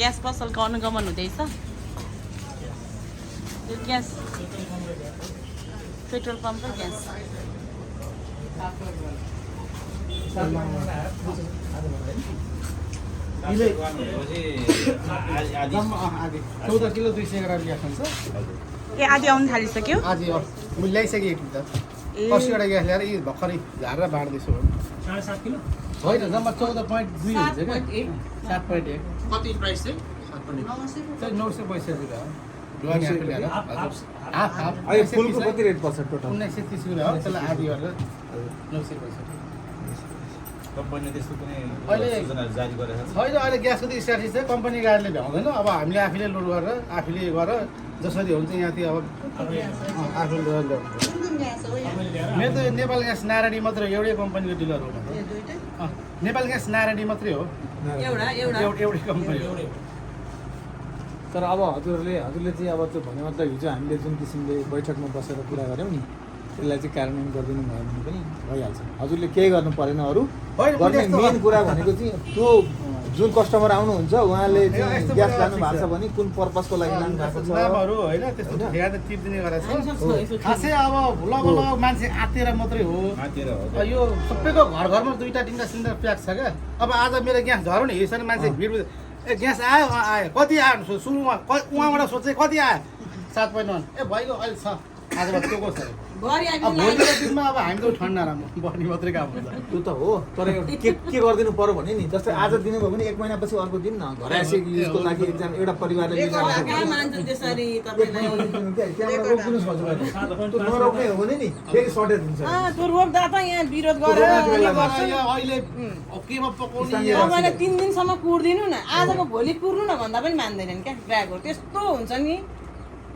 gas पसलको अनुगमन हुँदैछ यो ग्यास पेट्रोल पम्प र ग्यास ए आधी आउनु थालिसक्यो आधी मैले ल्याइसकेँ त 80वटा ग्यास ल्याएर यी भर्खरै झारेर बाँड्दैछु 7.5 किलो होइन जम्मा 14.2 हुन्छ क्या 7.1 कति प्राइस चाहिँ 900 पैसा रुपियाँ हो अहिले फुलको कति रेट पर्छ टोटल 1930 रुपियाँ हो त्यसलाई आधी गरेर 900 पैसा कम्पनीले त्यस्तो कुनै अहिले सूचनाहरू जारी गरेको छ छैन अहिले ग्यासको त स्ट्राटेजी चाहिँ कम्पनी गाडीले भ्याउँदैन अब हामीले आफैले लोड गरेर आफैले गरेर जसरी हुन्छ यहाँतिर अब आफूले गरेर ल्याउनु मेरो त नेपाल ग्यास नारायणी मात्रै एउटै कम्पनीको डिलर हो नेपाल ग्यास नारायणी मात्रै हो एउटै कम्पनी हो तर अब हजुरले चाहिँ अब त्यो भने मतलब हिजो हामीले जुन किसिमले बैठकमा बसेर कुरा गऱ्यौँ नि त्यसलाई चाहिँ कार्यान्वयन गरिदिनु भयो भने पनि भइहाल्छ हजुरले केही गर्नु परेन अरू गर्ने मेन कुरा भनेको चाहिँ त्यो जुन कस्टमर आउनुहुन्छ उहाँले चाहिँ ग्यास लानु भएको छ भने कुन पर्पजको लागि लानु भएको छ नामहरू होइन त्यस्तो ठेगा त तिर्दिने गरेको छ खासै अब लगभग मान्छे आतेर मात्रै हो यो सबैको घरमा 2टा 3टा सिलिन्डर प्याक छ क्या अब आज मेरो ग्यास झरो नि हेर्छ मान्छे भिड ए ग्यास आयो कति आयो सुरुमा उहाँबाट सोचे कति आयो 7.1 ए भइगयो अहिले छ आजबाट त्यो कस्तो अब भोलिको दिनमा अब हामी त ठन्डा राम्रो बढ्ने मात्रै काम हुन्छ त्यो त हो तर के गरिदिनु पर्यो भने नि जस्तै आज दिनुभयो भने 1 महिनापछि अर्को दिन न घरायसी युजको लागि एकजना एउटा परिवारले नरोक्ने हो भने नि फेरि सर्टेज हुन्छ अहिले केमा पकाउने 3 दिनसम्म कुर्दिनु न आजको भोलि कुर्नु न भन्दा पनि मान्दैनन् क्या ड्राइभर त्यस्तो हुन्छ नि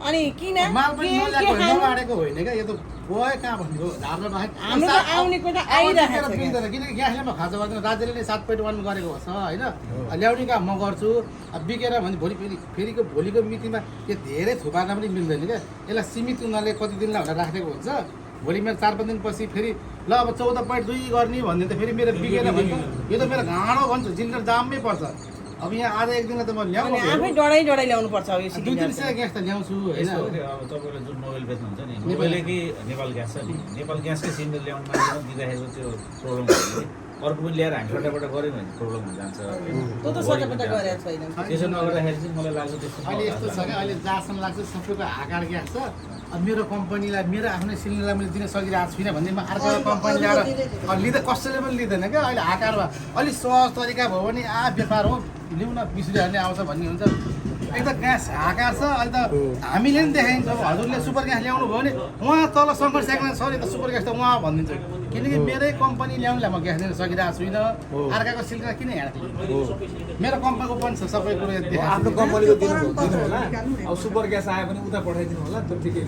अनि किन नआडेको होइन क्या यो त गयो कहाँ भनेको झार्न बाहेक हाम्रो त आउने कुरा आइरहेको छ किनकि ग्यासले म खर्च गर्दैन राज्यले नै 7.1 गरेको छ होइन ल्याउने काम म गर्छु अब बिकेर भने भोलिको मितिमा यो धेरै थुपार्न पनि मिल्दैन क्या यसलाई सीमित उनीहरूले कति दिनलाई भनेर राखेको हुन्छ भोलि मेरो 4-5 दिनपछि फेरि ल अब 14.2 गर्ने भन्ने त फेरि मेरो बिकेर भन्छ यो त मेरो घाँडो भन्छ जिन्डर जाममै पर्छ अब यहाँ आज एक दिनलाई त म ल्याउनु आफै डढाइ ल्याउनु पर्छ अब यो 2-3 सय ग्यास त ल्याउँछु होइन अब तपाईँले जुन मोबाइल बेच्नुहुन्छ नि मोबाइलले कि नेपाल ग्यास छ नि नेपाल ग्यासकै सिलिन्डर ल्याउनु मान्छेमा दिँदाखेरि त्यो प्रब्लम हुन्छ कि अर्को पनि ल्याएर हामी सट्टाबाट गऱ्यो भने प्रब्लम हुन जान्छ त्यो त सट्टाबाट गरेको छैन त्यसो नगर्दाखेरि चाहिँ मलाई लाग्छ त्यस्तो अहिले यस्तो छ क्या अहिले जहाँसम्म लाग्छ सबैको आकार ग्यास छ अब मेरो कम्पनीलाई मेरो आफ्नै सिलिन्डरलाई मैले दिन सकिरहेको छुइनँ भन्ने म अर्को कम्पनी ल्याएर लिँदा कसैले पनि लिँदैन क्या अहिले आकारमा अलिक सहज तरिका भयो भने व्यापार हो लिउँ न 20 रुपियाँ हाल्ने आउँछ भन्ने हुन्छ एकदम ग्यास आकार छ अहिले त हामीले पनि देखाइन्छ हजुरले सुपर ग्यास ल्याउनु भयो भने उहाँ तल शङ्कर स्याकमा सरी त सुपर ग्यास त उहाँ भनिदिन्छ किनकि मेरै कम्पनी ल्याउनुलाई म ग्यास दिन सकिरहेको छुइनँ अर्काको सिलिन्डर किन हेर्छु मेरो कम्पनीको पनि छ सबै कुरो आफ्नो कम्पनीको दिनु होला अब सुपर ग्यास आयो भने उता पठाइदिनु होला त्यो ठिकै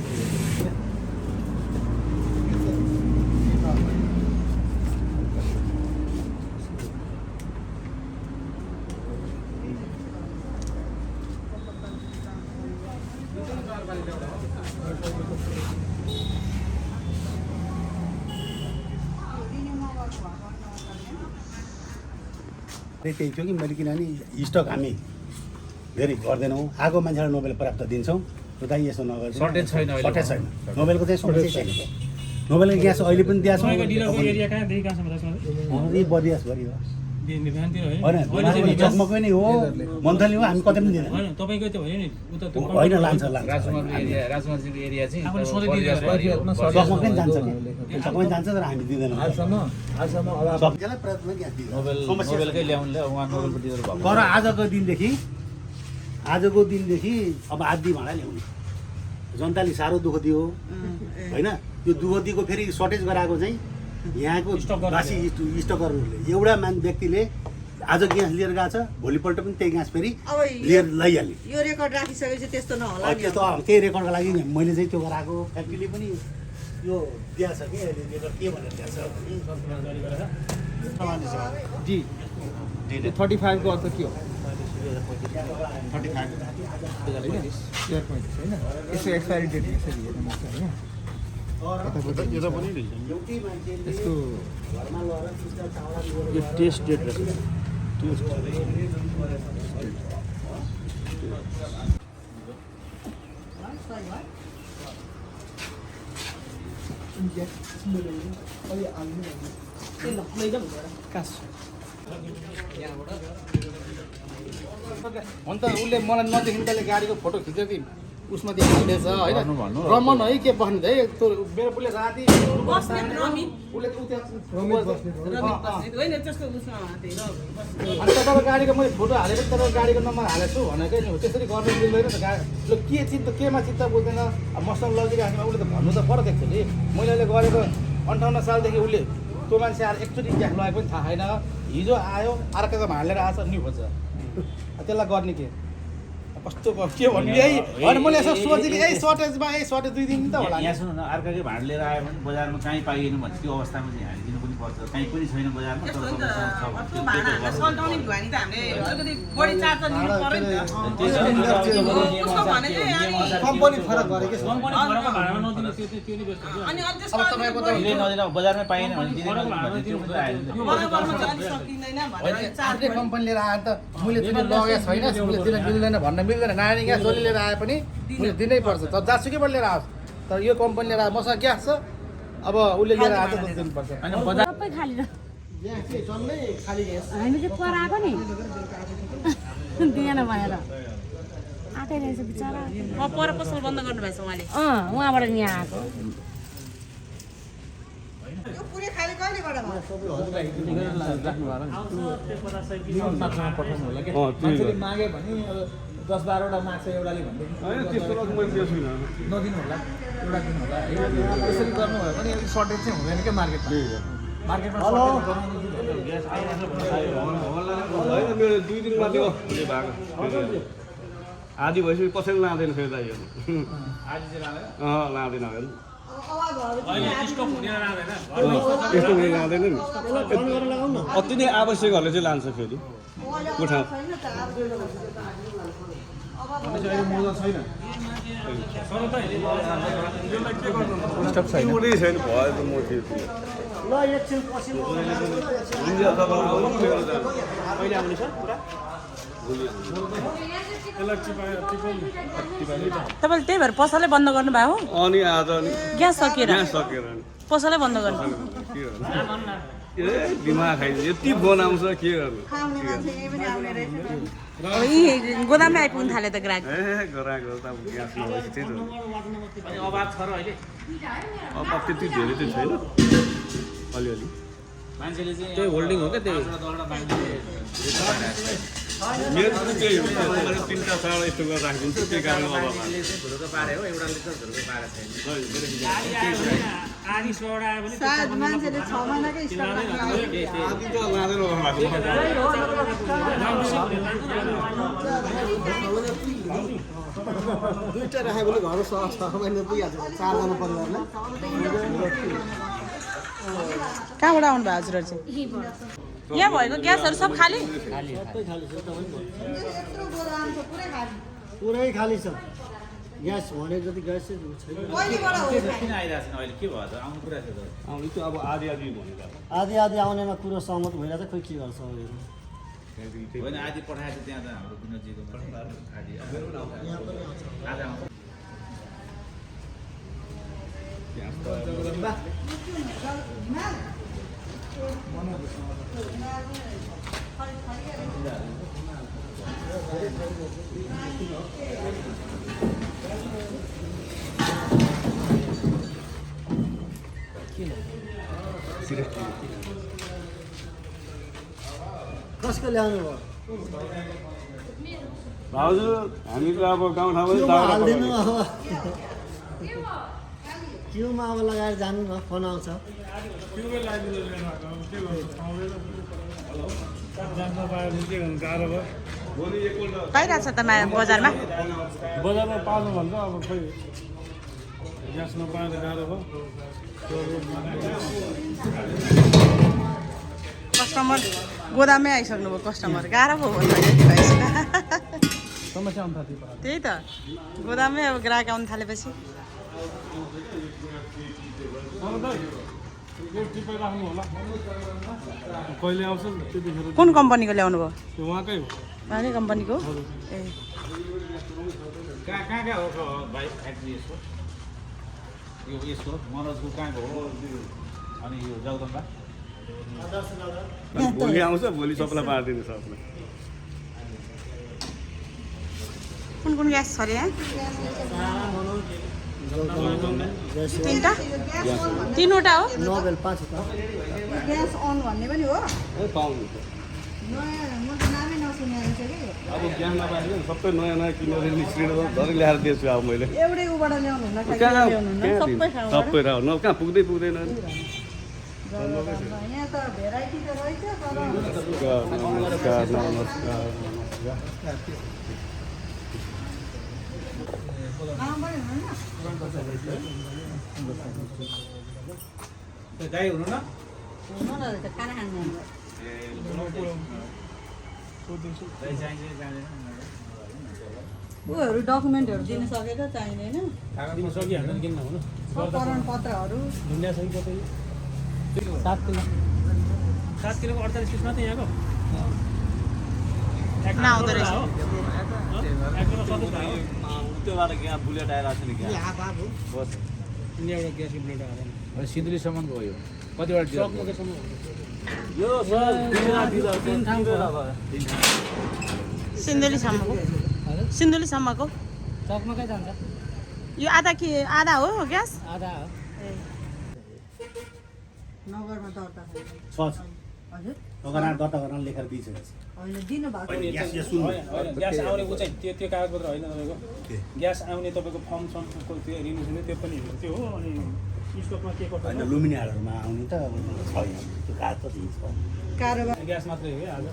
त्यही थियो कि मैले किनभने स्टक हामी धेरै गर्दैनौँ आएको मान्छेलाई नोबेल प्राप्त दिन्छौँ र दाइ यसो नगर्छ सर्टेज छैन नोबेलको चाहिँ समस्या छैन नोबेलको ग्यास अहिले पनि दिएको छ बरियास भरि हो होइन जगमकै नै हो मन्थली हो हामी कतै पनि दिँदैन होइन लान्छ राजमार्गको एरिया चाहिँ जगमकै पनि जान्छ जगमै जान्छ तर हामी दिँदैनौँ नोबेलकै ल्याउनुले उहाँ नोबेलको डिलर भएको तर आजको दिनदेखि अब आधी भाँडा ल्याउने जनताले साह्रो दुःख दियो होइन त्यो दुःख दिएको फेरि सर्टेज गराएको चाहिँ यहाँको बासी स्टकरहरूले एउटा व्यक्तिले आज ग्यास लिएर गएको छ भोलिपल्ट पनि त्यही ग्यास फेरि लिएर लैहाल्ने यो रेकर्ड राखिसकेपछि त्यस्तो नहोला त्यस्तो त्यही रेकर्डको लागि मैले चाहिँ त्यो गराएको फ्याक्ट्रीले पनि यो दिएको छ कि अहिले रेकर्ड के भनेर दिएको छ 35 को अर्थ के हो 35 होइन यसो एक्सपायरी डेट यसरी हेर्नु होइन यसको यो टेस्ट डेट रहेछ हुन त उसले मलाई नदेखि तले गाडीको फोटो खिचेको थिएँ उसमा त्यो हाल्दैछ होइन रमन है के बस्नु है त्यो मेरो उसले राति बस्ने रमित उसले उ त्यहाँ रमित बस्ने होइन त्यसको उसमा त्यही र अनि तपाईँको गाडीको मैले फोटो हालेको तपाईँको गाडीको नम्बर हालेको छु भनेकै नि हो त्यसरी गर्नु मिल्दैन त गाडी ल के चित्त केमा चित्त बुझ्दैन मसँग लगिरहेको उसले त भन्नु त पर्छ एक्चुअली मैले अहिले गरेको 58 सालदेखि उसले त्यो मान्छे आएर एकचोटि ग्यास लगाएको पनि थाहा छैन हिजो आयो अर्काको हालेर आएछ नि खोज्छ त्यसलाई गर्ने कस्तो के भन्नु है अनि मैले यसो सोचेँ यही सर्टेजमा यही सर्टेज 2 दिन त होला यहाँ सुन्नु न अर्काकै भाँड लिएर आयो भने बजारमा काहीँ पाइएन भने त्यो अवस्थामा चाहिँ हालिदिनु पनि पर्छ काहीँ पनि छैन बजारमा तर त्यो भाँडाहरूलाई सल्टाउने ढुवानी त हामीले अलिकति बढी चार्ज लिनु पर्यो नि त उसको भने चाहिँ कम्पनी फरक गरे के अनि अझ अब तपाईँको त नदिन बजारमै पाइएन भने दिँदैन त्यो पनि हालिदिनु बराबरमा चाहिँ अलिक सकिँदैन भनेर चार्ज आफ्नै कम्पनी लिएर आएर त मैले दिनु लगेको छैन उसले दिन मिल्दैन भन्न मिल्दैन नानी ग्यास जसले लिएर आए पनि मैले दिनै पर्छ तर जहाँसुकैबाट लिएर आओस् तर यो कम्पनी लिएर मसँग ग्यास छ अब उसले लिएर आएर त दिनुपर्छ सबै खाली र ग्यास चाहिँ जम्मै खाली ग्यास हामी चाहिँ पराएको नि दिएन भनेर आँटै रहेछ बिचरा पर पसल बन्द गर्नुभएछ उहाँले उहाँबाट यहाँ आएको यो पुरै खाली कहिलेबाट मान्छेले माग्यो भने अब 10-12वटा माग्छ एउटाले भन्दै नदिनु होला एउटा दिनु होला यसरी गर्नुभयो भने अलिक सर्टेज चाहिँ हुँदैन क्या मार्केटमा मार्केटमा मेरो 2 दिन मात्रै भएको आधी भइसक्यो कसैले लाँदैन फेरि दाइ लाँदैन यस्तो हुने लाँदैन नि अति नै आवश्यकहरूले चाहिँ लान्छ फेरि उठा एउटै छैन भयो त म त्यो ल एकछिन पछि तपाईँले त्यही भएर पसलै बन्द गर्नुभयो हो अनि आज ग्यास सकिएर सकेर पसलै बन्द गर्नु के गर्नु ए दिमाग खाइदिन्छ यति फोन आउँछ के गर्नु अब यी गोदाममै आइपुग्नु थाल्यो त ग्राहक ए गराएको त अब ग्यास नभएपछि त्यही त अभाव छ र अहिले अब त्यति धेरै चाहिँ छैन अलिअलि मान्छेले चाहिँ त्यही होल्डिङ हो क्या त्यही मेरो पनि त्यही हो मैले 3टा 4 यस्तो गरेर राखिदिन्छु त्यही कारण अब धुर्क पारे हो एउटाले त धुर्क पारेको छैन आदि त लाँदैन दुईटा राख्यो भने घर 6 महिना पुगिहाल्छ 4जना परिवारलाई कहाँबाट आउनु भयो हजुरहरू चाहिँ यहाँ भएको ग्यासहरू सब खाली पुरै खाली छ ग्यास भनेको जति ग्यास चाहिँ छैन किन आइरहेको छैन अहिले के भयो त आउनु कुरा थियो त आउने त्यो अब आधी भनेको आधी आउनेमा कुरो सहमत भइरहेको छ खोइ के गर्छ होइन आधी पठाएको थियो त्यहाँ त हाम्रो विनोदजीको आधी आज आउँछ कसको ल्याउनु भयो हजुर हामी त अब गाउँठाउँमा क्युमा हाल्दिनु अब क्युमा अब लगाएर जानु न फोन आउँछ पाइरहेको छ त बजारमा बजारमा पाउनु भन्दा अब खोइ ग्यास नपाएर गाह्रो भयो कस्टमर गोदाममै आइसक्नु भयो कस्टमर गाह्रो भयो भन्दा समस्या आउनु थाल्यो त्यही त गोदाममै अब ग्राहक आउनु थालेपछि टिपेर राख्नु होला कहिले आउँछ त्यतिखेर कुन कम्पनीको ल्याउनु भयो त्यो उहाँकै हो उहाँकै कम्पनीको ए कहाँ हो भाइ फ्याक्ट्री यसको यसको मनोजको कहाँको हो अनि यो जगदम्बा भोलि आउँछ भोलि सबलाई पारिदिनु सबलाई कुन कुन ग्यास छ अरे यहाँ तिनवटा तिनवटा हो नोबेल 5 ग्यास अन भन्ने पनि हो पाउनु अब ज्ञान नपाएर सबै नयाँ नयाँ किनेर निस्किएर धरि ल्याएर दिएछु अब मैले एउटै उबाट ल्याउनु हुन्न सबै र न कहाँ पुग्दै पुग्दैन यहाँ त भेराइटी त रहेछ तर नमस्कार नमस्कार गाई हुनु न खाना खानु उयोहरू डकुमेन्टहरू दिन सकेको चाहिँदैन सकिहाल्दैन किन नहुनु प्रमाण पत्रहरू 7 किलोको 48 पिस मात्रै यहाँको नआउँदो रहेछ त्यो भएर यहाँ बुलेट आइरहेको छ नि क्या बस एउटा ग्यास प्लेट आएर सिन्धुलीसम्म गयो कतिवटा यो सिन्धुलीसम्मको चकमा कहाँ जान्छ यो आधा हो ग्यास आधा हो नगरमा दर्ता छ हजुर अगाडि दर्ता गर्न लेखेर दिइसकेको छ होइन दिनु भएको ग्यास यहाँ सुन्नु ग्यास आउने ऊ चाहिँ त्यो कागजपत्र होइन तपाईँको ग्यास आउने तपाईँको फर्म समको त्यो रिन्युसन त्यो पनि त्यो हो अनि स्टकमा के कस्तो होइन लुमिनारहरूमा आउने त अब छ यहाँ त्यो कागज त दिन्छ कारोबार ग्यास मात्रै हो क्या आज